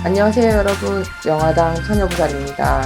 안녕하세요 여러분, 명화당 처녀보살입니다.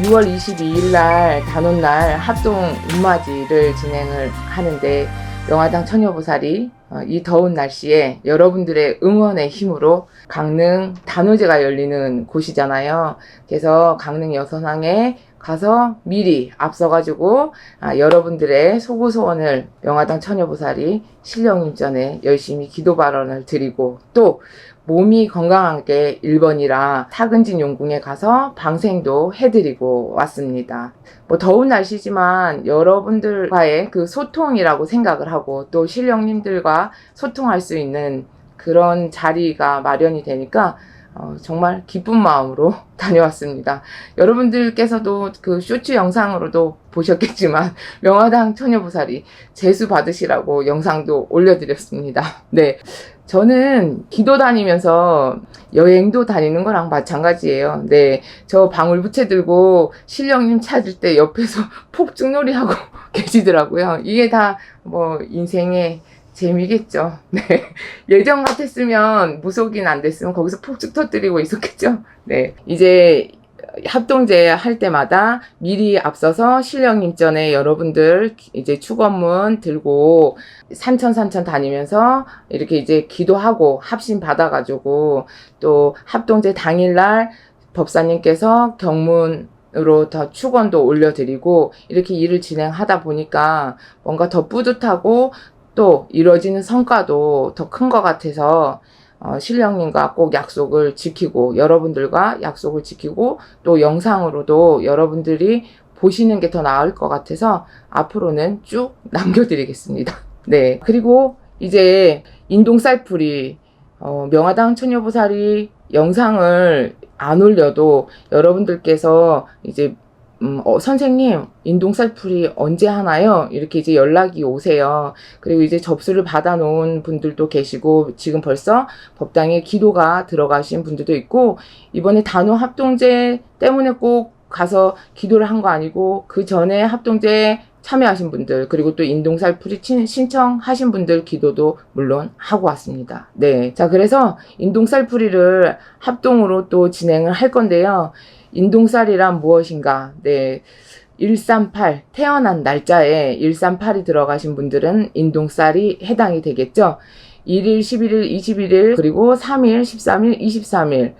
6월 22일 날 단오날 합동 운맞이를 진행을 하는데, 명화당 처녀보살이 이 더운 날씨에 여러분들의 응원의 힘으로 강릉 단오제가 열리는 곳이잖아요. 그래서 강릉 여선항에 가서 미리 앞서가지고 여러분들의 소고소원을 명화당 처녀보살이 신령님 전에 열심히 기도 발언을 드리고, 또 몸이 건강하게 1번이라 타근진 용궁에 가서 방생도 해드리고 왔습니다. 더운 날씨지만 여러분들과의 그 소통이라고 생각을 하고, 또 신령님들과 소통할 수 있는 그런 자리가 마련이 되니까 정말 기쁜 마음으로 다녀왔습니다. 여러분들께서도 그 쇼츠 영상으로도 보셨겠지만 명화당 처녀보살이 제수 받으시라고 영상도 올려드렸습니다. 네, 저는 기도 다니면서 여행도 다니는 거랑 마찬가지예요. 네, 저 방울부채 들고 신령님 찾을 때 옆에서 폭죽놀이 하고 계시더라고요. 이게 다 인생의 재미겠죠. 네. 예전 같았으면 무속인 안 됐으면 거기서 폭죽 터뜨리고 있었겠죠. 네. 이제 합동제 할 때마다 미리 앞서서 신령님 전에 여러분들 이제 축원문 들고 산천 다니면서 이렇게 이제 기도하고 합심 받아가지고, 또 합동제 당일날 법사님께서 경문으로 더 축원도 올려드리고, 이렇게 일을 진행하다 보니까 뭔가 더 뿌듯하고 또 이루어지는 성과도 더 큰 것 같아서 신령님과 꼭 약속을 지키고, 여러분들과 약속을 지키고, 또 영상으로도 여러분들이 보시는 게 더 나을 것 같아서 앞으로는 쭉 남겨드리겠습니다. 네. 그리고 이제 인동쌀풀이 명화당 처녀보살이 영상을 안 올려도 여러분들께서 이제 선생님, 인동쌀풀이 언제 하나요? 이렇게 이제 연락이 오세요. 그리고 이제 접수를 받아놓은 분들도 계시고, 지금 벌써 법당에 기도가 들어가신 분들도 있고, 이번에 단오 합동제 때문에 꼭 가서 기도를 한 거 아니고, 그 전에 합동제 참여하신 분들, 그리고 또 인동쌀풀이 신청하신 분들 기도도 물론 하고 왔습니다. 네. 자, 그래서 인동쌀풀이를 합동으로 또 진행을 할 건데요. 인동쌀이란 무엇인가? 네. 138, 태어난 날짜에 138이 들어가신 분들은 인동쌀이 해당이 되겠죠. 1일, 11일, 21일, 그리고 3일, 13일, 23일,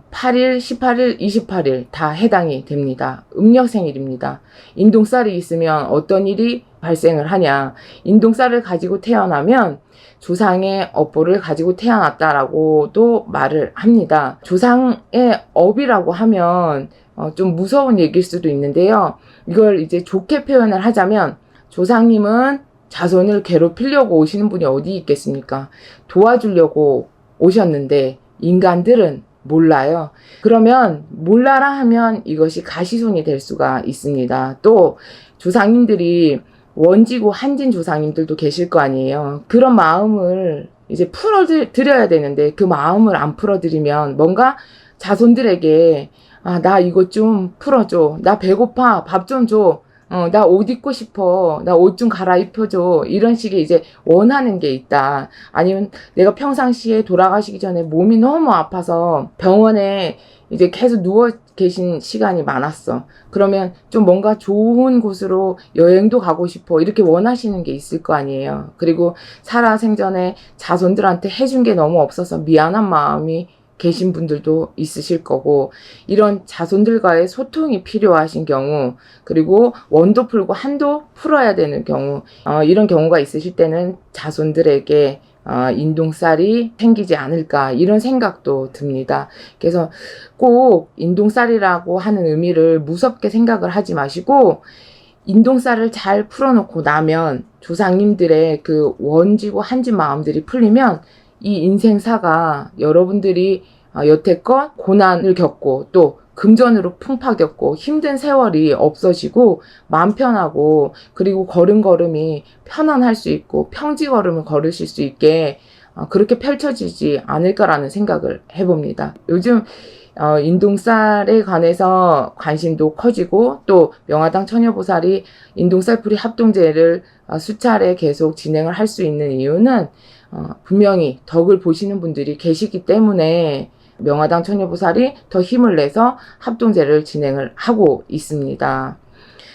8일, 18일, 28일 다 해당이 됩니다. 음력생일입니다. 인동쌀이 있으면 어떤 일이 발생을 하냐? 인동쌀을 가지고 태어나면 조상의 업보를 가지고 태어났다라고도 말을 합니다. 조상의 업이라고 하면 좀 무서운 얘기일 수도 있는데요. 이걸 이제 좋게 표현을 하자면, 조상님은 자손을 괴롭히려고 오시는 분이 어디 있겠습니까? 도와주려고 오셨는데 인간들은 몰라요. 그러면 몰라라 하면 이것이 가시손이 될 수가 있습니다. 또 조상님들이 원지고 한진 조상님들도 계실 거 아니에요. 그런 마음을 이제 풀어드려야 되는데, 그 마음을 안 풀어드리면 뭔가 자손들에게 나 이거 좀 풀어줘, 나 배고파, 밥 좀 줘, 나 옷 입고 싶어, 나 옷 좀 갈아입혀줘, 이런 식의 이제 원하는 게 있다. 아니면 내가 평상시에 돌아가시기 전에 몸이 너무 아파서 병원에 이제 계속 누워 계신 시간이 많았어. 그러면 좀 뭔가 좋은 곳으로 여행도 가고 싶어, 이렇게 원하시는 게 있을 거 아니에요. 그리고 살아생전에 자손들한테 해준 게 너무 없어서 미안한 마음이 계신 분들도 있으실 거고, 이런 자손들과의 소통이 필요하신 경우, 그리고 원도 풀고 한도 풀어야 되는 경우, 이런 경우가 있으실 때는 자손들에게 인동쌀이 생기지 않을까, 이런 생각도 듭니다. 그래서 꼭 인동쌀이라고 하는 의미를 무섭게 생각을 하지 마시고, 인동쌀을 잘 풀어놓고 나면 조상님들의 그 원지고 한진 마음들이 풀리면 이 인생사가 여러분들이 여태껏 고난을 겪고 또 금전으로 풍파겪고 힘든 세월이 없어지고 마음 편하고, 그리고 걸음걸음이 편안할 수 있고 평지걸음을 걸으실 수 있게 그렇게 펼쳐지지 않을까라는 생각을 해봅니다. 요즘 인동쌀에 관해서 관심도 커지고, 또 명화당 처녀보살이 인동쌀풀이 합동제를 수차례 계속 진행을 할 수 있는 이유는 분명히 덕을 보시는 분들이 계시기 때문에 명화당 처녀보살이 더 힘을 내서 합동제를 진행을 하고 있습니다.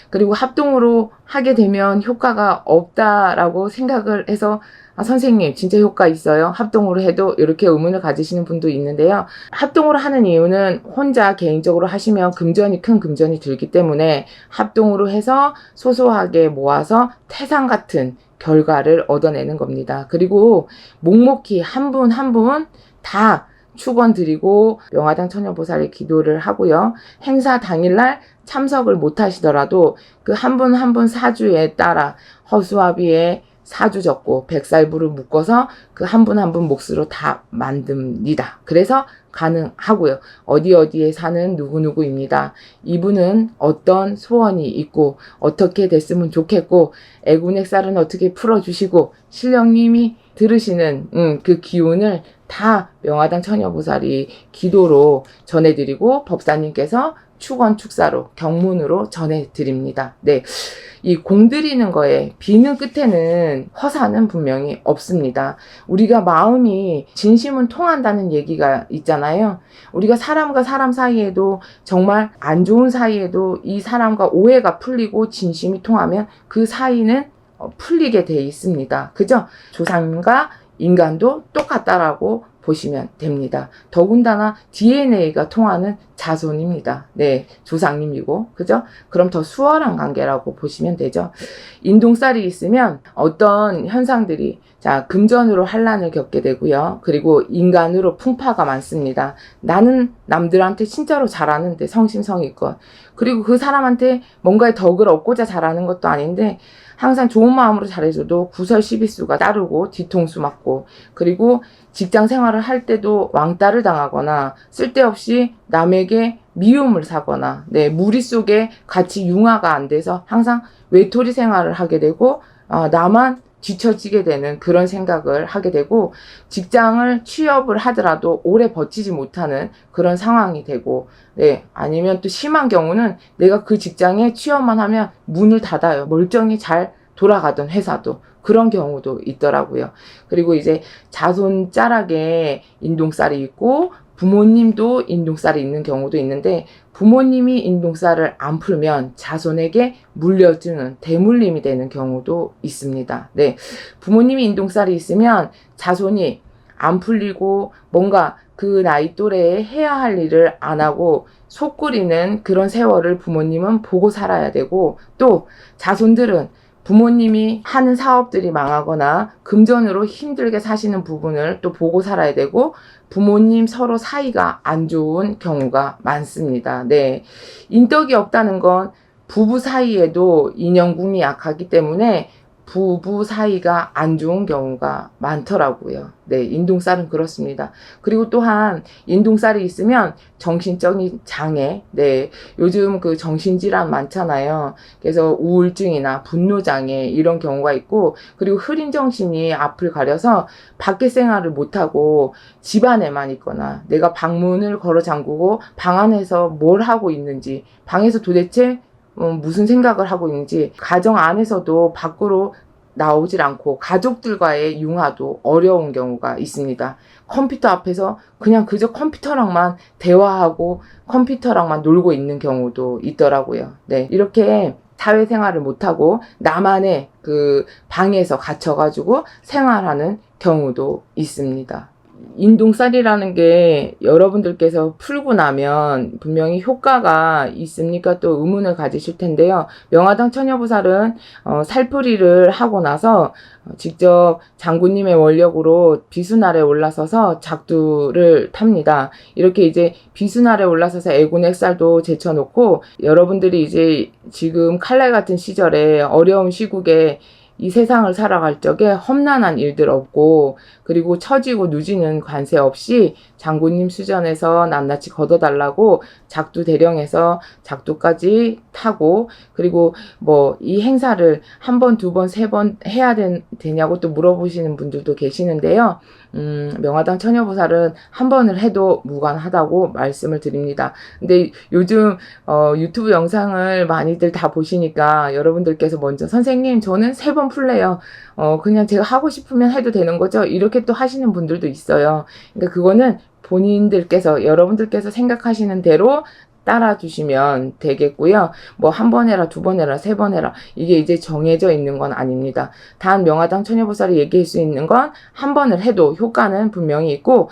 그리고 합동으로 하게 되면 효과가 없다라고 생각을 해서 선생님 진짜 효과 있어요? 합동으로 해도? 이렇게 의문을 가지시는 분도 있는데요. 합동으로 하는 이유는 혼자 개인적으로 하시면 큰 금전이 들기 때문에 합동으로 해서 소소하게 모아서 태산 같은 결과를 얻어내는 겁니다. 그리고 묵묵히 한 분 한 분 다 축원 드리고 명화당 처녀보살의 기도를 하고요. 행사 당일날 참석을 못 하시더라도 그 한 분 한 분 사주에 따라 허수아비에 사주 적고 백살부를 묶어서 그 한 분 한 분 몫으로 다 만듭니다. 그래서 가능하고요. 어디에 사는 누구누구입니다. 이분은 어떤 소원이 있고 어떻게 됐으면 좋겠고 애군액살은 어떻게 풀어주시고 신령님이 들으시는 그 기운을 다 명화당 처녀보살이 기도로 전해드리고 법사님께서 축원 축사로 경문으로 전해드립니다. 네, 이 공드리는 거에 비는 끝에는 허사는 분명히 없습니다. 우리가 마음이 진심은 통한다는 얘기가 있잖아요. 우리가 사람과 사람 사이에도 정말 안 좋은 사이에도 이 사람과 오해가 풀리고 진심이 통하면 그 사이는 풀리게 돼 있습니다. 그죠? 조상과 인간도 똑같다라고 보시면 됩니다. 더군다나 DNA가 통하는 자손입니다. 네, 조상님이고, 그죠? 그럼 더 수월한 관계라고 보시면 되죠. 인동살이 있으면 어떤 현상들이, 자, 금전으로 환란을 겪게 되고요. 그리고 인간으로 풍파가 많습니다. 나는 남들한테 진짜로 잘하는데, 성심성의껏. 그리고 그 사람한테 뭔가의 덕을 얻고자 잘하는 것도 아닌데, 항상 좋은 마음으로 잘해줘도 구설시비수가 따르고 뒤통수 맞고, 그리고 직장 생활을 할 때도 왕따를 당하거나 쓸데없이 남에게 미움을 사거나, 네, 무리 속에 같이 융화가 안 돼서 항상 외톨이 생활을 하게 되고 나만 뒤처지게 되는 그런 생각을 하게 되고, 직장을 취업을 하더라도 오래 버티지 못하는 그런 상황이 되고, 네, 아니면 또 심한 경우는 내가 그 직장에 취업만 하면 문을 닫아요. 멀쩡히 잘 돌아가던 회사도. 그런 경우도 있더라고요. 그리고 이제 자손 짤하게 인동살이 있고 부모님도 인동살이 있는 경우도 있는데, 부모님이 인동살을 안 풀면 자손에게 물려주는 대물림이 되는 경우도 있습니다. 네, 부모님이 인동살이 있으면 자손이 안 풀리고 뭔가 그 나이 또래에 해야 할 일을 안 하고 속 끓이는 그런 세월을 부모님은 보고 살아야 되고, 또 자손들은 부모님이 하는 사업들이 망하거나 금전으로 힘들게 사시는 부분을 또 보고 살아야 되고, 부모님 서로 사이가 안 좋은 경우가 많습니다. 네, 인덕이 없다는 건 부부 사이에도 인연궁이 약하기 때문에 부부 사이가 안 좋은 경우가 많더라고요. 네, 인동살은 그렇습니다. 그리고 또한 인동살이 있으면 정신적인 장애, 네, 요즘 그 정신질환 많잖아요. 그래서 우울증이나 분노장애 이런 경우가 있고, 그리고 흐린 정신이 앞을 가려서 밖에 생활을 못하고 집안에만 있거나, 내가 방문을 걸어 잠그고 방 안에서 뭘 하고 있는지, 방에서 도대체 무슨 생각을 하고 있는지, 가정 안에서도 밖으로 나오질 않고 가족들과의 융화도 어려운 경우가 있습니다. 컴퓨터 앞에서 그냥 그저 컴퓨터랑만 대화하고 컴퓨터랑만 놀고 있는 경우도 있더라고요. 네, 이렇게 사회생활을 못하고 나만의 그 방에서 갇혀가지고 생활하는 경우도 있습니다. 인동살이라는 게 여러분들께서 풀고 나면 분명히 효과가 있습니까? 또 의문을 가지실 텐데요. 명화당 처녀보살은 살풀이를 하고 나서 직접 장군님의 원력으로 비수날에 올라서서 작두를 탑니다. 이렇게 이제 비수날에 올라서서 애군액살도 제쳐놓고, 여러분들이 이제 지금 칼날 같은 시절에 어려운 시국에 이 세상을 살아갈 적에 험난한 일들 없고, 그리고 처지고 누지는 관세 없이 장군님 수전에서 낱낱이 걷어달라고 작두 대령에서 작두까지 타고, 그리고 뭐 이 행사를 한 번, 두 번, 세 번 해야 되냐고 또 물어보시는 분들도 계시는데요. 명화당 처녀보살은 한 번을 해도 무관하다고 말씀을 드립니다. 근데 요즘 유튜브 영상을 많이들 다 보시니까 여러분들께서 먼저 선생님 저는 3번 풀래요. 그냥 제가 하고 싶으면 해도 되는 거죠? 이렇게 또 하시는 분들도 있어요. 그러니까 그거는 본인들께서 여러분들께서 생각하시는 대로 따라주시면 되겠고요. 뭐 한 번 해라, 두 번 해라, 세 번 해라, 이게 이제 정해져 있는 건 아닙니다. 단 명화당 처녀보살이 얘기할 수 있는 건 한 번을 해도 효과는 분명히 있고,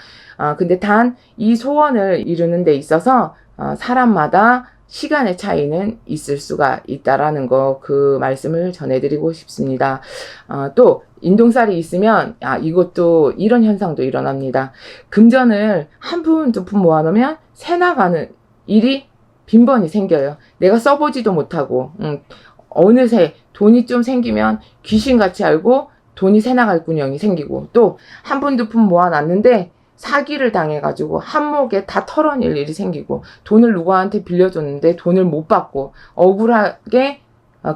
근데 단 이 소원을 이루는 데 있어서 사람마다 시간의 차이는 있을 수가 있다라는 거, 그 말씀을 전해드리고 싶습니다. 또 인동살이 있으면 이것도 이런 현상도 일어납니다. 금전을 한 푼 두 푼 모아놓으면 새 나가는 일이 빈번히 생겨요. 내가 써보지도 못하고 어느새 돈이 좀 생기면 귀신같이 알고 돈이 새 나갈 군형이 생기고, 또 한 푼 두 푼 모아놨는데 사기를 당해가지고 한몫에 다 털어낼 일이 생기고, 돈을 누구한테 빌려줬는데 돈을 못 받고 억울하게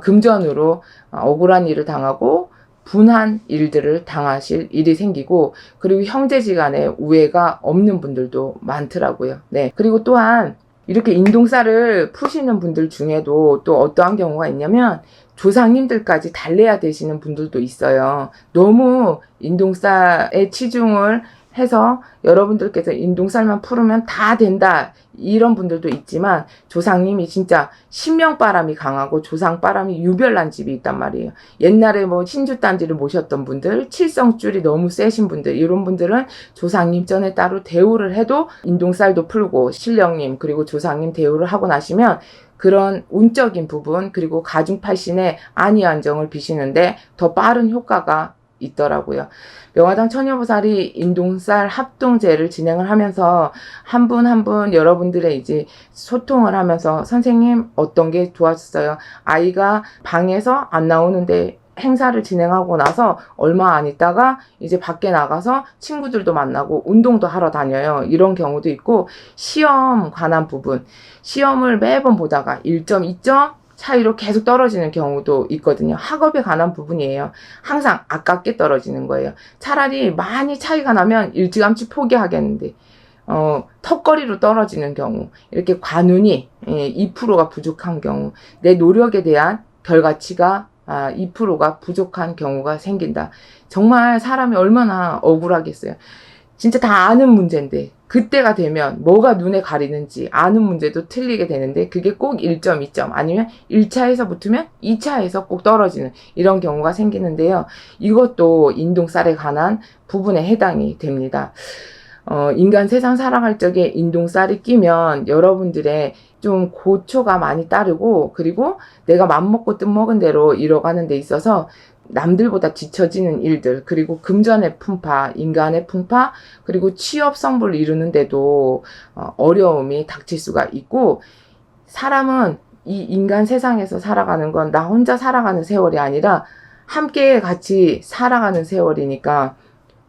금전으로 억울한 일을 당하고 분한 일들을 당하실 일이 생기고, 그리고 형제지간에 우애가 없는 분들도 많더라고요. 네. 그리고 또한 이렇게 인동살을 푸시는 분들 중에도 또 어떠한 경우가 있냐면 조상님들까지 달래야 되시는 분들도 있어요. 너무 인동살에 치중을 해서 여러분들께서 인동살만 풀으면 다 된다, 이런 분들도 있지만 조상님이 진짜 신명바람이 강하고 조상바람이 유별난 집이 있단 말이에요. 옛날에 뭐 신주단지를 모셨던 분들, 칠성줄이 너무 세신 분들, 이런 분들은 조상님 전에 따로 대우를 해도 인동살도 풀고 신령님 그리고 조상님 대우를 하고 나시면 그런 운적인 부분, 그리고 가중팔신의 안위안정을 비시는데 더 빠른 효과가 있더라고요. 명화당 처녀보살이 인동살 합동제를 진행을 하면서 한 분 한 분 여러분들의 이제 소통을 하면서, 선생님 어떤 게 좋았어요? 아이가 방에서 안 나오는데 행사를 진행하고 나서 얼마 안 있다가 이제 밖에 나가서 친구들도 만나고 운동도 하러 다녀요. 이런 경우도 있고, 시험 관한 부분, 시험을 매번 보다가 1점, 2점 차이로 계속 떨어지는 경우도 있거든요. 학업에 관한 부분이에요. 항상 아깝게 떨어지는 거예요. 차라리 많이 차이가 나면 일찌감치 포기하겠는데 턱걸이로 떨어지는 경우, 이렇게 관운이 2%가 부족한 경우, 내 노력에 대한 결과치가 2%가 부족한 경우가 생긴다. 정말 사람이 얼마나 억울하겠어요. 진짜 다 아는 문제인데 그때가 되면 뭐가 눈에 가리는지 아는 문제도 틀리게 되는데, 그게 꼭 1점, 2점 아니면 1차에서 붙으면 2차에서 꼭 떨어지는 이런 경우가 생기는데요. 이것도 인동살에 관한 부분에 해당이 됩니다. 인간 세상 살아갈 적에 인동살이 끼면 여러분들의 좀 고초가 많이 따르고, 그리고 내가 맘먹고 뜻먹은 대로 이뤄가는 데 있어서 남들보다 뒤처지는 일들, 그리고 금전의 풍파, 인간의 풍파, 그리고 취업 성불을 이루는데도 어려움이 닥칠 수가 있고, 사람은 이 인간 세상에서 살아가는 건 나 혼자 살아가는 세월이 아니라 함께 같이 살아가는 세월이니까,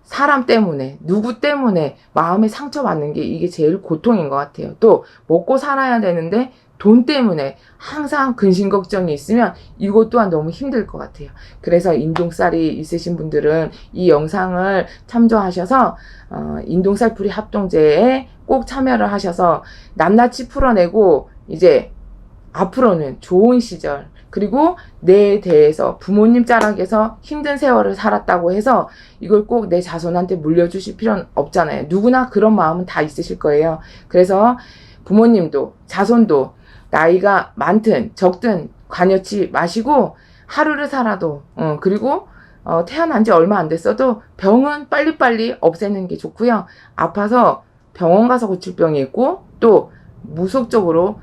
사람 때문에, 누구 때문에 마음에 상처받는 게 이게 제일 고통인 것 같아요. 또 먹고 살아야 되는데 돈 때문에 항상 근심 걱정이 있으면 이것 또한 너무 힘들 것 같아요. 그래서 인동살이 있으신 분들은 이 영상을 참조하셔서 인동살풀이 합동제에 꼭 참여를 하셔서 낱낱이 풀어내고, 이제 앞으로는 좋은 시절, 그리고 내에 대해서 부모님 자락에서 힘든 세월을 살았다고 해서 이걸 꼭 내 자손한테 물려주실 필요는 없잖아요. 누구나 그런 마음은 다 있으실 거예요. 그래서 부모님도 자손도 나이가 많든 적든 관여치 마시고 하루를 살아도, 그리고 태어난 지 얼마 안 됐어도 병은 빨리빨리 없애는 게 좋고요. 아파서 병원 가서 고칠 병이 있고, 또 무속적으로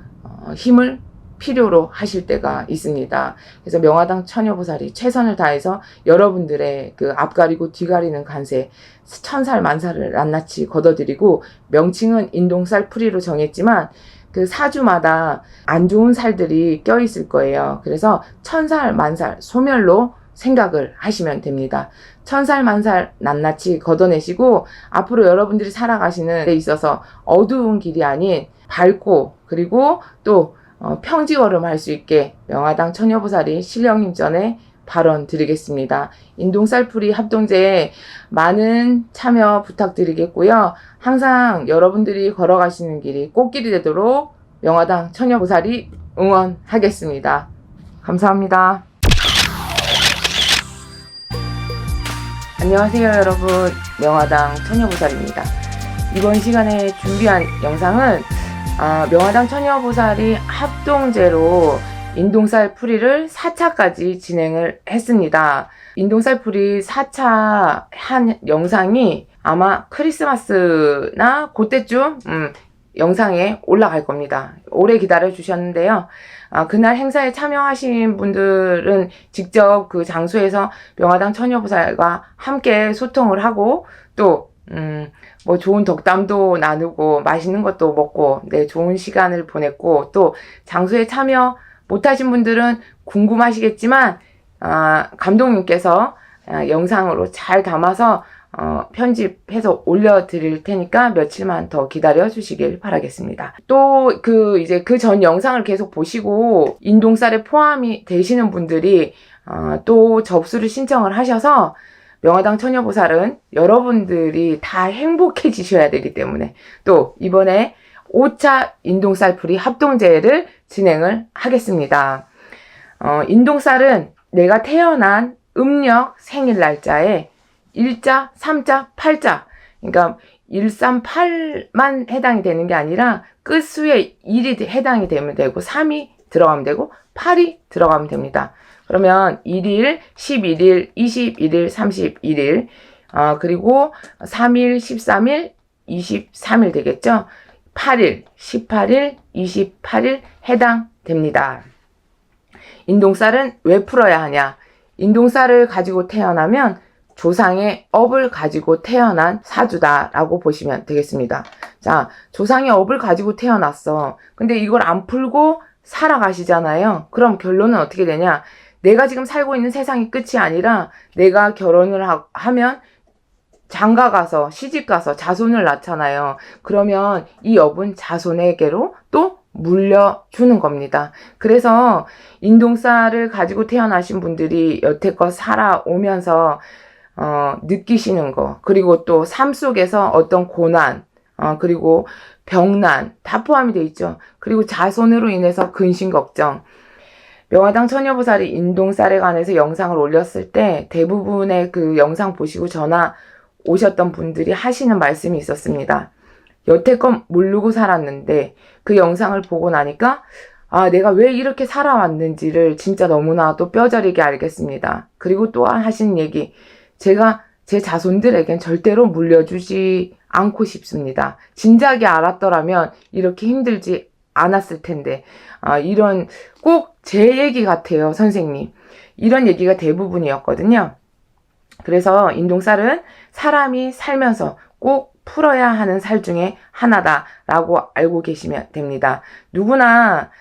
힘을 필요로 하실 때가 있습니다. 그래서 명화당 처녀보살이 최선을 다해서 여러분들의 그 앞가리고 뒤가리는 간세, 천살 만살을 낱낱이 걷어드리고, 명칭은 인동살 풀이로 정했지만 그 사주마다 안 좋은 살들이 껴있을 거예요. 그래서 천살 만살 소멸로 생각을 하시면 됩니다. 천살 만살 낱낱이 걷어내시고, 앞으로 여러분들이 살아가시는 데 있어서 어두운 길이 아닌 밝고, 그리고 또 평지걸음할 수 있게 명화당 처녀보살이 신령님 전에 발언 드리겠습니다. 인동살풀이 합동제에 많은 참여 부탁드리겠고요. 항상 여러분들이 걸어가시는 길이 꽃길이 되도록 명화당 처녀보살이 응원하겠습니다. 감사합니다. 안녕하세요 여러분, 명화당 처녀보살입니다. 이번 시간에 준비한 영상은 명화당 처녀보살이 합동제로 인동살 풀이를 4차까지 진행을 했습니다. 인동살 풀이 4차 한 영상이 아마 크리스마스나 그때쯤 영상에 올라갈 겁니다. 오래 기다려 주셨는데요. 그날 행사에 참여하신 분들은 직접 그 장소에서 명화당 처녀보살과 함께 소통을 하고 또 뭐 좋은 덕담도 나누고 맛있는 것도 먹고 네, 좋은 시간을 보냈고 또 장소에 참여 못하신 분들은 궁금하시겠지만 감독님께서 영상으로 잘 담아서 편집해서 올려드릴 테니까 며칠만 더 기다려 주시길 바라겠습니다. 또 이제 그 전 영상을 계속 보시고 인동살에 포함이 되시는 분들이 또 접수를 신청을 하셔서 명화당 처녀보살은 여러분들이 다 행복해지셔야 되기 때문에 또 이번에 5차 인동살풀이 합동제를 진행을 하겠습니다. 인동살은 내가 태어난 음력 생일 날짜에 1자, 3자, 8자 그러니까 138만 해당이 되는 게 아니라 끝수에 1이 해당이 되면 되고 3이 들어가면 되고 8이 들어가면 됩니다. 그러면 1일, 11일, 21일, 31일 그리고 3일, 13일, 23일 되겠죠. 8일, 18일, 28일 해당됩니다. 인동살은 왜 풀어야 하냐? 인동살을 가지고 태어나면 조상의 업을 가지고 태어난 사주다라고 보시면 되겠습니다. 자, 조상의 업을 가지고 태어났어. 근데 이걸 안 풀고 살아가시잖아요. 그럼 결론은 어떻게 되냐? 내가 지금 살고 있는 세상이 끝이 아니라 내가 결혼을 하면 장가가서 시집가서 자손을 낳잖아요. 그러면 이 업은 자손에게로 또 물려주는 겁니다. 그래서 인동살을 가지고 태어나신 분들이 여태껏 살아오면서 느끼시는 거 그리고 또 삶 속에서 어떤 고난 그리고 병난 다 포함이 돼 있죠. 그리고 자손으로 인해서 근심 걱정 명화당 처녀보살이 인동살에 관해서 영상을 올렸을 때 대부분의 그 영상 보시고 전화 오셨던 분들이 하시는 말씀이 있었습니다. 여태껏 모르고 살았는데 그 영상을 보고 나니까 내가 왜 이렇게 살아왔는지를 진짜 너무나도 뼈저리게 알겠습니다. 그리고 또한 하신 얘기 제가 제 자손들에겐 절대로 물려주지 않고 싶습니다. 진작에 알았더라면 이렇게 힘들지 않았을 텐데 이런 꼭 제 얘기 같아요, 선생님. 이런 얘기가 대부분이었거든요. 그래서 인동살은 사람이 살면서 꼭 풀어야 하는 살 중에 하나다라고 알고 계시면 됩니다. 누구나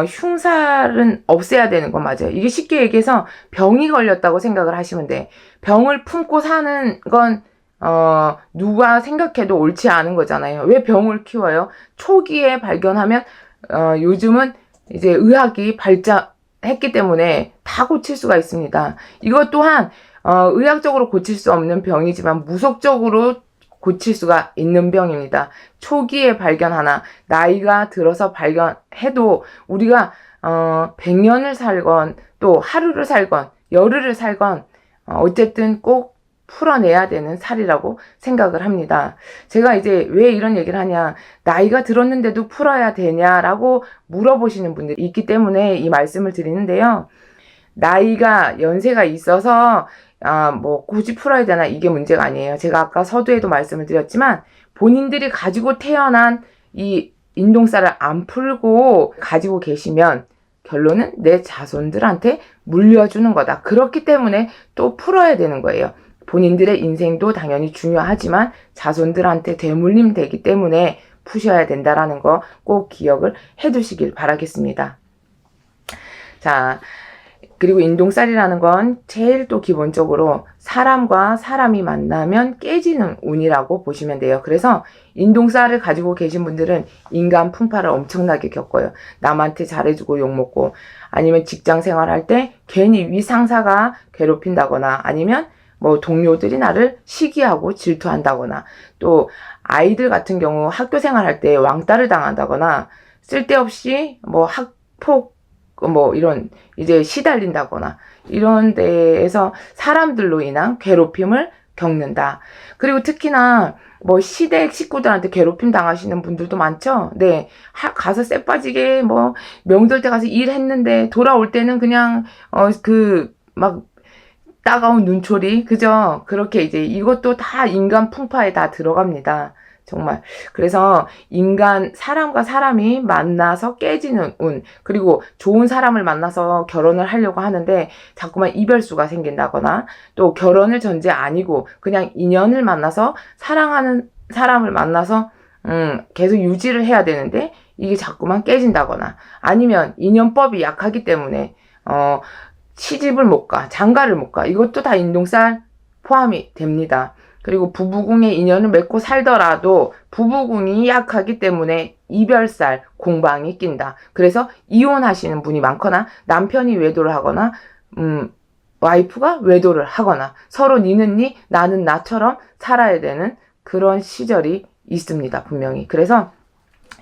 흉살은 없애야 되는 건 맞아요. 이게 쉽게 얘기해서 병이 걸렸다고 생각을 하시면 돼. 병을 품고 사는 건 누가 생각해도 옳지 않은 거잖아요. 왜 병을 키워요? 초기에 발견하면 요즘은 이제 의학이 발전했기 때문에 다 고칠 수가 있습니다. 이것 또한 의학적으로 고칠 수 없는 병이지만 무속적으로 고칠 수가 있는 병입니다. 초기에 발견하나 나이가 들어서 발견해도 우리가 100년을 살건 또 하루를 살건 열흘을 살건 어쨌든 꼭 풀어내야 되는 살이라고 생각을 합니다. 제가 이제 왜 이런 얘기를 하냐, 나이가 들었는데도 풀어야 되냐라고 물어보시는 분들이 있기 때문에 이 말씀을 드리는데요. 나이가 연세가 있어서 뭐 굳이 풀어야 되나 이게 문제가 아니에요. 제가 아까 서두에도 말씀을 드렸지만 본인들이 가지고 태어난 이 인동살을 안 풀고 가지고 계시면 결론은 내 자손들한테 물려주는 거다. 그렇기 때문에 또 풀어야 되는 거예요. 본인들의 인생도 당연히 중요하지만 자손들한테 되물림 되기 때문에 푸셔야 된다라는 거 꼭 기억을 해두시길 바라겠습니다. 자, 그리고 인동살이라는 건 제일 또 기본적으로 사람과 사람이 만나면 깨지는 운이라고 보시면 돼요. 그래서 인동살을 가지고 계신 분들은 인간 풍파를 엄청나게 겪어요. 남한테 잘해주고 욕먹고 아니면 직장 생활할 때 괜히 위상사가 괴롭힌다거나 아니면 뭐 동료들이 나를 시기하고 질투한다거나 또 아이들 같은 경우 학교 생활할 때 왕따를 당한다거나 쓸데없이 뭐 학폭 뭐 이런 이제 시달린다거나 이런 데에서 사람들로 인한 괴롭힘을 겪는다. 그리고 특히나 뭐 시댁 식구들한테 괴롭힘 당하시는 분들도 많죠. 네. 가서 쎄 빠지게 뭐 명절 때 가서 일했는데 돌아올 때는 그냥 막 따가운 눈초리, 그죠? 그렇게 이제 이것도 다 인간 풍파에 다 들어갑니다. 정말. 그래서 사람과 사람이 만나서 깨지는 운, 그리고 좋은 사람을 만나서 결혼을 하려고 하는데 자꾸만 이별수가 생긴다거나, 또 결혼을 전제 아니고 그냥 인연을 만나서 사랑하는 사람을 만나서 계속 유지를 해야 되는데 이게 자꾸만 깨진다거나, 아니면 인연법이 약하기 때문에 시집을 못 가, 장가를 못 가. 이것도 다 인동살 포함이 됩니다. 그리고 부부궁에 인연을 맺고 살더라도 부부궁이 약하기 때문에 이별살, 공방이 낀다. 그래서 이혼하시는 분이 많거나, 남편이 외도를 하거나, 와이프가 외도를 하거나, 서로 니는 니, 나는 나처럼 살아야 되는 그런 시절이 있습니다. 분명히. 그래서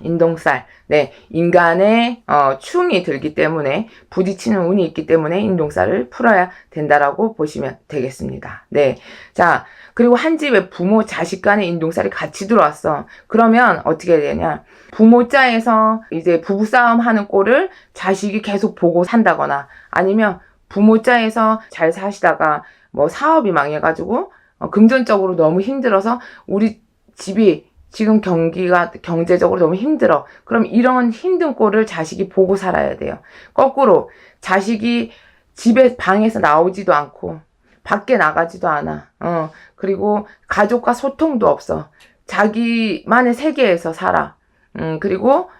인동살, 네, 인간의 충이 들기 때문에, 부딪히는 운이 있기 때문에 인동살을 풀어야 된다라고 보시면 되겠습니다. 네, 자, 그리고 한 집에 부모, 자식 간의 인동살이 같이 들어왔어. 그러면 어떻게 되냐? 부모자에서 이제 부부싸움 하는 꼴을 자식이 계속 보고 산다거나, 아니면 부모자에서 잘 사시다가 뭐 사업이 망해가지고 금전적으로 너무 힘들어서 우리 집이 지금 경제적으로 너무 힘들어. 그럼 이런 힘든 꼴을 자식이 보고 살아야 돼요. 거꾸로 자식이 집에 방에서 나오지도 않고 밖에 나가지도 않아. 그리고 가족과 소통도 없어. 자기만의 세계에서 살아. 그리고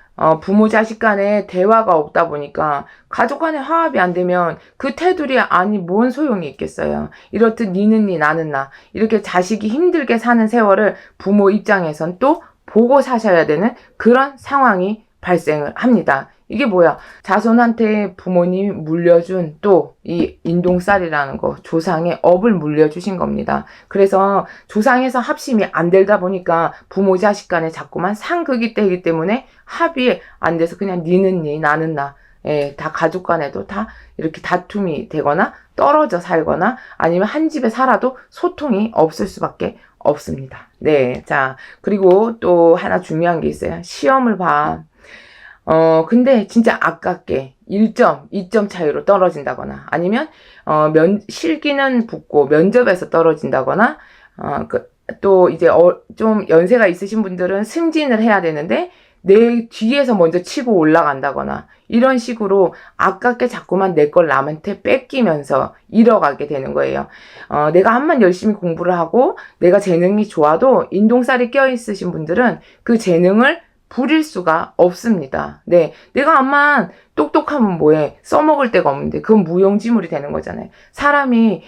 부모 자식 간에 대화가 없다 보니까 가족 간에 화합이 안 되면 그 테두리 안이 뭔 소용이 있겠어요. 이렇듯 니는 니 나는 나, 이렇게 자식이 힘들게 사는 세월을 부모 입장에선 또 보고 사셔야 되는 그런 상황이 발생을 합니다. 이게 뭐야? 자손한테 부모님이 물려준 또 이 인동살이라는 거, 조상의 업을 물려주신 겁니다. 그래서 조상에서 합심이 안 되다 보니까 부모 자식 간에 자꾸만 상극이 되기 때문에 합이 안 돼서 그냥 니는 니 나는 나, 다 가족 간에도 다 이렇게 다툼이 되거나 떨어져 살거나, 아니면 한 집에 살아도 소통이 없을 수밖에 없습니다. 네, 자, 그리고 또 하나 중요한 게 있어요. 시험을 봐. 근데 진짜 아깝게 1점, 2점 차이로 떨어진다거나, 아니면, 실기는 붙고 면접에서 떨어진다거나, 또 이제, 좀 연세가 있으신 분들은 승진을 해야 되는데, 내 뒤에서 먼저 치고 올라간다거나, 이런 식으로 아깝게 자꾸만 내 걸 남한테 뺏기면서 잃어가게 되는 거예요. 내가 한번 열심히 공부를 하고, 내가 재능이 좋아도 인동살이 껴있으신 분들은 그 재능을 부릴 수가 없습니다. 네. 내가 암만 똑똑하면 뭐해? 써먹을 데가 없는데 그건 무용지물이 되는 거잖아요. 사람이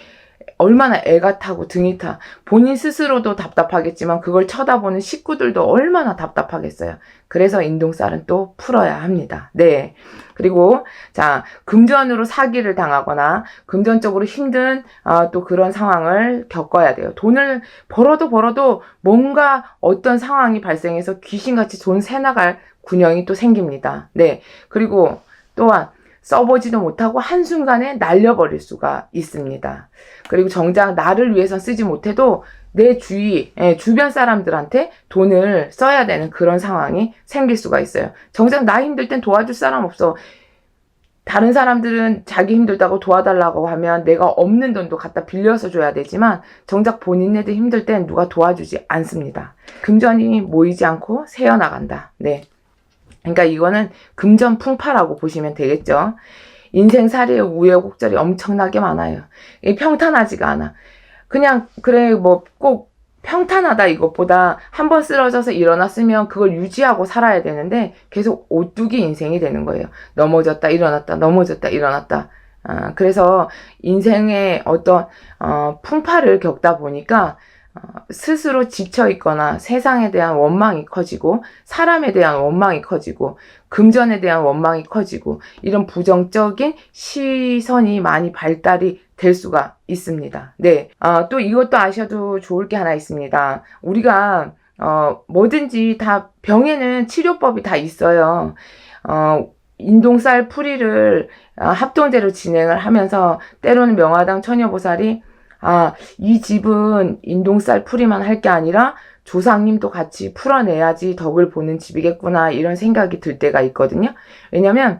얼마나 애가 타고 등이 타. 본인 스스로도 답답하겠지만 그걸 쳐다보는 식구들도 얼마나 답답하겠어요. 그래서 인동살은 또 풀어야 합니다. 네. 그리고 자, 금전으로 사기를 당하거나 금전적으로 힘든 또 그런 상황을 겪어야 돼요. 돈을 벌어도 뭔가 어떤 상황이 발생해서 귀신같이 돈 새나갈 군형이 또 생깁니다. 네. 그리고 또한 써보지도 못하고 한순간에 날려버릴 수가 있습니다. 그리고 정작 나를 위해서 쓰지 못해도 내 주변 사람들한테 돈을 써야 되는 그런 상황이 생길 수가 있어요. 정작 나 힘들 땐 도와줄 사람 없어. 다른 사람들은 자기 힘들다고 도와달라고 하면 내가 없는 돈도 갖다 빌려서 줘야 되지만 정작 본인네들 힘들 땐 누가 도와주지 않습니다. 금전이 모이지 않고 새어나간다. 네. 그러니까 이거는 금전풍파라고 보시면 되겠죠. 인생살이의 우여곡절이 엄청나게 많아요. 평탄하지가 않아. 그냥 그래 뭐 꼭 평탄하다 이것보다 한번 쓰러져서 일어났으면 그걸 유지하고 살아야 되는데 계속 오뚜기 인생이 되는 거예요. 넘어졌다 일어났다 넘어졌다 일어났다. 그래서 인생의 어떤 풍파를 겪다 보니까 스스로 지쳐있거나 세상에 대한 원망이 커지고 사람에 대한 원망이 커지고 금전에 대한 원망이 커지고 이런 부정적인 시선이 많이 발달이 될 수가 있습니다. 네. 또 이것도 아셔도 좋을 게 하나 있습니다. 우리가 뭐든지 다 병에는 치료법이 다 있어요. 인동살 풀이를 합동제로 진행을 하면서 때로는 명화당 처녀보살이 이 집은 인동살 풀이만 할 게 아니라 조상님도 같이 풀어내야지 덕을 보는 집이겠구나, 이런 생각이 들 때가 있거든요. 왜냐면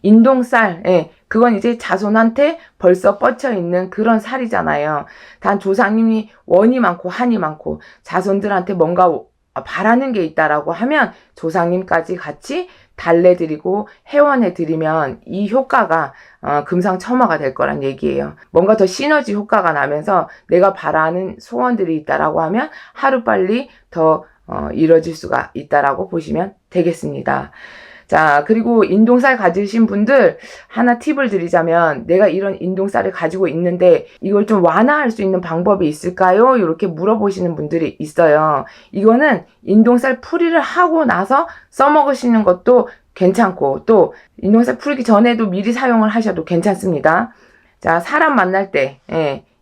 인동살, 그건 이제 자손한테 벌써 뻗쳐 있는 그런 살이잖아요. 단 조상님이 원이 많고 한이 많고 자손들한테 뭔가 바라는 게 있다라고 하면 조상님까지 같이 달래드리고 회원해드리면 이 효과가 금상첨화가 될 거란 얘기예요. 뭔가 더 시너지 효과가 나면서 내가 바라는 소원들이 있다라고 하면 하루빨리 더 이뤄질 수가 있다라고 보시면 되겠습니다. 자, 그리고 인동살 가지신 분들 하나 팁을 드리자면, 내가 이런 인동살을 가지고 있는데 이걸 좀 완화할 수 있는 방법이 있을까요? 이렇게 물어보시는 분들이 있어요. 이거는 인동살 풀이를 하고 나서 써먹으시는 것도 괜찮고, 또 인동살 풀기 전에도 미리 사용을 하셔도 괜찮습니다. 자, 사람 만날 때,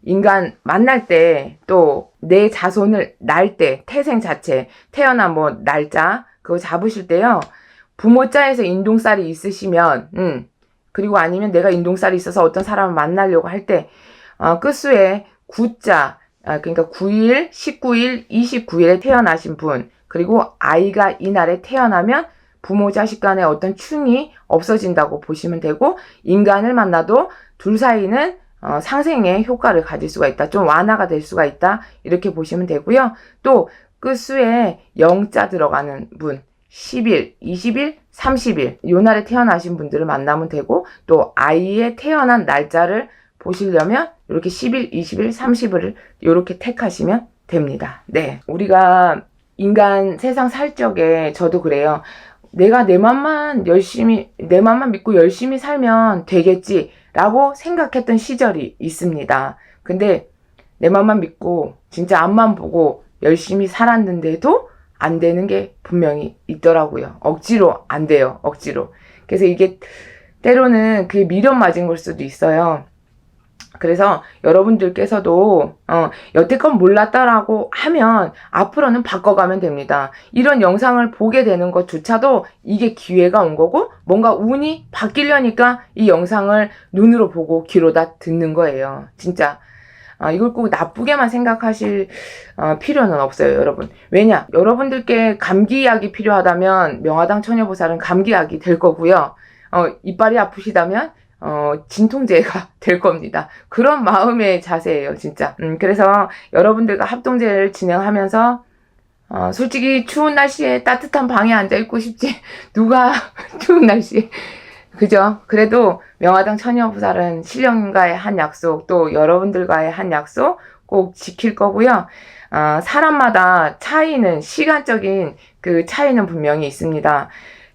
인간 만날 때, 또 내 자손을 날 때, 태생 자체, 태어난 뭐 날짜 그거 잡으실 때요, 부모자에서 인동살이 있으시면, 그리고 아니면 내가 인동살이 있어서 어떤 사람을 만나려고 할 때, 끝수에 9자, 그러니까 9일, 19일, 29일에 태어나신 분, 그리고 아이가 이날에 태어나면 부모 자식 간의 어떤 충이 없어진다고 보시면 되고, 인간을 만나도 둘 사이는 상생의 효과를 가질 수가 있다. 좀 완화가 될 수가 있다. 이렇게 보시면 되고요. 또 끝수에 0자 들어가는 분, 10일, 20일, 30일 요 날에 태어나신 분들을 만나면 되고, 또 아이의 태어난 날짜를 보시려면 이렇게 10일, 20일, 30일을 이렇게 택하시면 됩니다. 네, 우리가 인간 세상 살 적에 저도 그래요. 내가 내 맘만 믿고 열심히 살면 되겠지 라고 생각했던 시절이 있습니다. 근데 내 맘만 믿고 진짜 앞만 보고 열심히 살았는데도 안 되는 게 분명히 있더라고요. 억지로 안 돼요. 억지로. 그래서 이게 때로는 그게 미련 맞은 걸 수도 있어요. 그래서 여러분들께서도 여태껏 몰랐다라고 하면 앞으로는 바꿔가면 됩니다. 이런 영상을 보게 되는 것조차도 이게 기회가 온 거고, 뭔가 운이 바뀌려니까 이 영상을 눈으로 보고 귀로다 듣는 거예요. 진짜. 이걸 꼭 나쁘게만 생각하실 필요는 없어요, 여러분. 왜냐? 여러분들께 감기약이 필요하다면 명화당 처녀보살은 감기약이 될 거고요. 이빨이 아프시다면 진통제가 될 겁니다. 그런 마음의 자세예요, 진짜. 그래서 여러분들과 합동제를 진행하면서 솔직히 추운 날씨에 따뜻한 방에 앉아있고 싶지 누가 추운 날씨에, 그죠? 그래도 명화당 처녀보살은 신령님과의 한 약속, 또 여러분들과의 한 약속 꼭 지킬 거고요. 사람마다 시간적인 그 차이는 분명히 있습니다.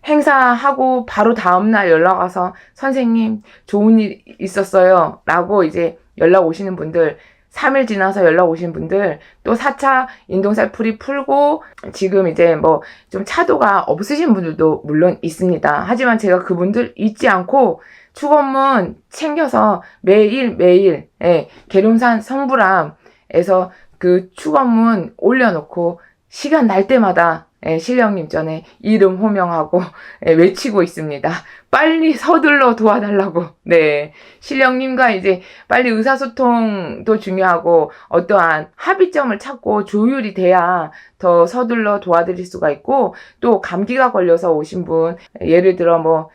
행사하고 바로 다음날 연락 와서 선생님 좋은 일 있었어요 라고 이제 연락 오시는 분들, 3일 지나서 연락 오신 분들, 또 4차 인동살 풀이 풀고 지금 이제 뭐 좀 차도가 없으신 분들도 물론 있습니다. 하지만 제가 그분들 잊지 않고 축원문 챙겨서 매일 계룡산 성불암에서 그 축원문 올려놓고 시간 날 때마다 신령님 전에 이름 호명하고 외치고 있습니다. 빨리 서둘러 도와달라고. 네, 신령님과 이제 빨리 의사소통도 중요하고 어떠한 합의점을 찾고 조율이 돼야 더 서둘러 도와드릴 수가 있고, 또 감기가 걸려서 오신 분, 예를 들어 뭐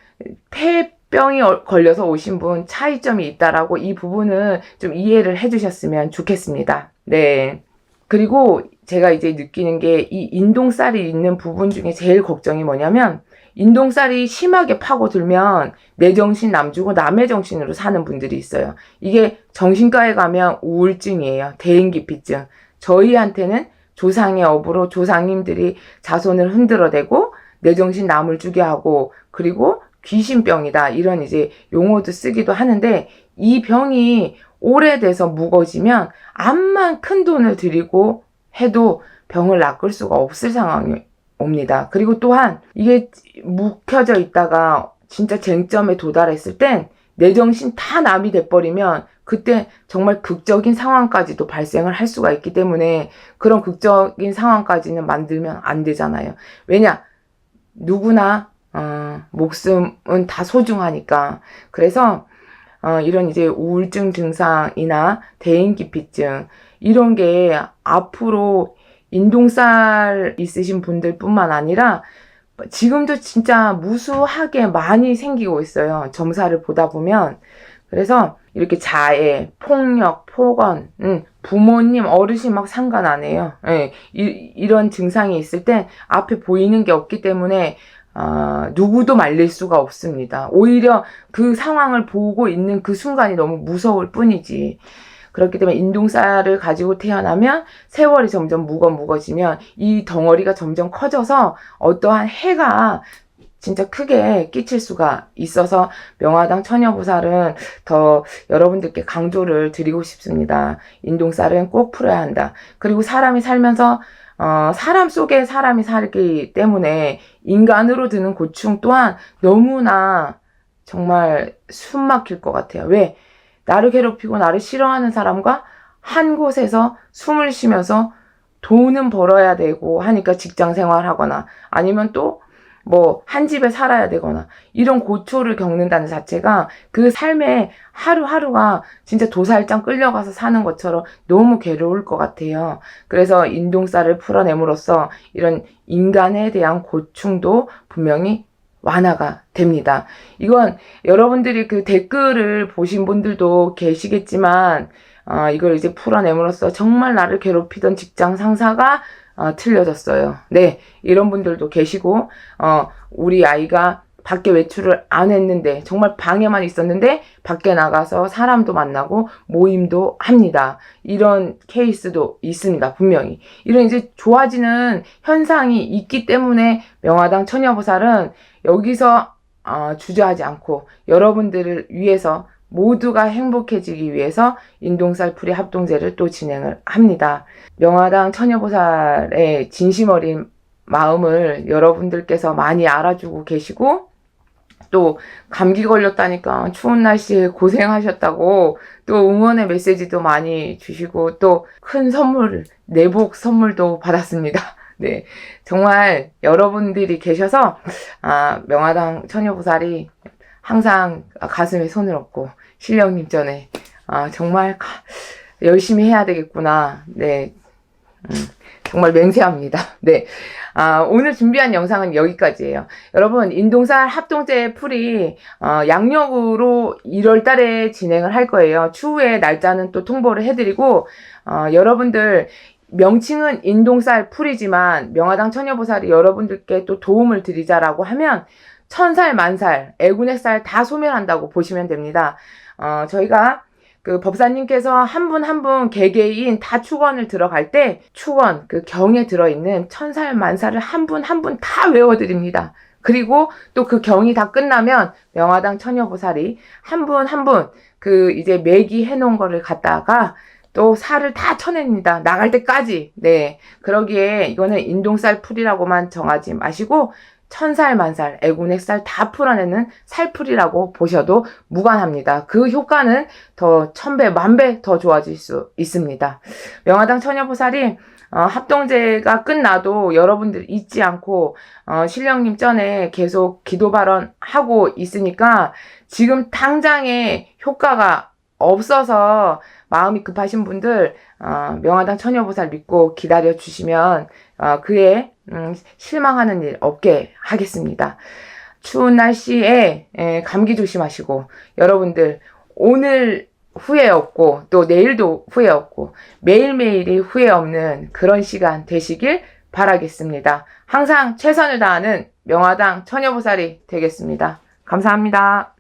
폐병이 걸려서 오신 분 차이점이 있다라고 이 부분은 좀 이해를 해주셨으면 좋겠습니다. 네. 그리고 제가 이제 느끼는 게 이 인동살이 있는 부분 중에 제일 걱정이 뭐냐면, 인동살이 심하게 파고들면 내 정신 남주고 남의 정신으로 사는 분들이 있어요. 이게 정신과에 가면 우울증이에요. 대인기피증. 저희한테는 조상의 업으로 조상님들이 자손을 흔들어대고 내 정신 남을 주게 하고, 그리고 귀신병이다, 이런 이제 용어도 쓰기도 하는데, 이 병이 오래돼서 무거워지면 암만 큰 돈을 들이고 해도 병을 낚을 수가 없을 상황이 옵니다. 그리고 또한 이게 묵혀져 있다가 진짜 쟁점에 도달했을 땐 내 정신 다 남이 돼버리면 그때 정말 극적인 상황까지도 발생을 할 수가 있기 때문에 그런 극적인 상황까지는 만들면 안 되잖아요. 왜냐? 누구나 목숨은 다 소중하니까. 그래서 이런 이제 우울증 증상이나 대인기피증 이런 게 앞으로 인동살 있으신 분들 뿐만 아니라 지금도 진짜 무수하게 많이 생기고 있어요. 점사를 보다 보면. 그래서 이렇게 자해, 폭력, 폭언, 부모님, 어르신 막 상관 안 해요. 예, 이런 증상이 있을 땐 앞에 보이는 게 없기 때문에 누구도 말릴 수가 없습니다. 오히려 그 상황을 보고 있는 그 순간이 너무 무서울 뿐이지. 그렇기 때문에 인동살을 가지고 태어나면 세월이 점점 무거워지면 이 덩어리가 점점 커져서 어떠한 해가 진짜 크게 끼칠 수가 있어서 명화당 처녀보살은 더 여러분들께 강조를 드리고 싶습니다. 인동살은 꼭 풀어야 한다. 그리고 사람이 살면서 사람 속에 사람이 살기 때문에 인간으로 드는 고충 또한 너무나 정말 숨 막힐 것 같아요. 왜? 나를 괴롭히고 나를 싫어하는 사람과 한 곳에서 숨을 쉬면서 돈은 벌어야 되고 하니까 직장 생활하거나 아니면 또 뭐 한 집에 살아야 되거나 이런 고초를 겪는다는 자체가 그 삶의 하루하루가 진짜 도살장 끌려가서 사는 것처럼 너무 괴로울 것 같아요. 그래서 인동살을 풀어냄으로써 이런 인간에 대한 고충도 분명히 완화가 됩니다. 이건 여러분들이 그 댓글을 보신 분들도 계시겠지만 이걸 이제 풀어냄으로써 정말 나를 괴롭히던 직장 상사가 틀려졌어요. 네, 이런 분들도 계시고 우리 아이가 밖에 외출을 안 했는데 정말 방에만 있었는데 밖에 나가서 사람도 만나고 모임도 합니다. 이런 케이스도 있습니다. 분명히. 이런 이제 좋아지는 현상이 있기 때문에 명화당 처녀보살은 여기서 주저하지 않고 여러분들을 위해서 모두가 행복해지기 위해서 인동살 풀이 합동제를 또 진행을 합니다. 명화당 처녀보살의 진심 어린 마음을 여러분들께서 많이 알아주고 계시고 또 감기 걸렸다니까 추운 날씨에 고생하셨다고 또 응원의 메시지도 많이 주시고 또 큰 선물, 내복 선물도 받았습니다. 네, 정말 여러분들이 계셔서 명화당 처녀보살이 항상 가슴에 손을 얹고 신령님 전에 정말 열심히 해야 되겠구나. 네, 정말 맹세합니다. 네, 오늘 준비한 영상은 여기까지예요. 여러분 인동살 합동제 풀이 양력으로 1월 달에 진행을 할 거예요. 추후에 날짜는 또 통보를 해드리고 여러분들 명칭은 인동살 풀이지만 명화당 처녀보살이 여러분들께 또 도움을 드리자라고 하면 천살, 만살, 애군의 살 다 소멸한다고 보시면 됩니다. 저희가 그 법사님께서 한 분 한 분 개개인 다 축원을 들어갈 때 축원, 그 경에 들어있는 천살, 만살을 한 분 한 분 다 외워드립니다. 그리고 또 그 경이 다 끝나면 명화당 처녀보살이 한 분 한 분 그 이제 매기 해놓은 거를 갖다가 또 살을 다 쳐냅니다. 나갈 때까지. 네. 그러기에 이거는 인동살 풀이라고만 정하지 마시고 천살, 만살, 애군액살 다 풀어내는 살풀이라고 보셔도 무관합니다. 그 효과는 더 1000배, 10,000배 더 좋아질 수 있습니다. 명화당 처녀보살이 합동제가 끝나도 여러분들 잊지 않고 신령님 전에 계속 기도 발언하고 있으니까 지금 당장에 효과가 없어서 마음이 급하신 분들 명화당 처녀보살 믿고 기다려 주시면 그에 실망하는 일 없게 하겠습니다. 추운 날씨에 감기 조심하시고 여러분들 오늘 후회 없고 또 내일도 후회 없고 매일매일이 후회 없는 그런 시간 되시길 바라겠습니다. 항상 최선을 다하는 명화당 처녀보살이 되겠습니다. 감사합니다.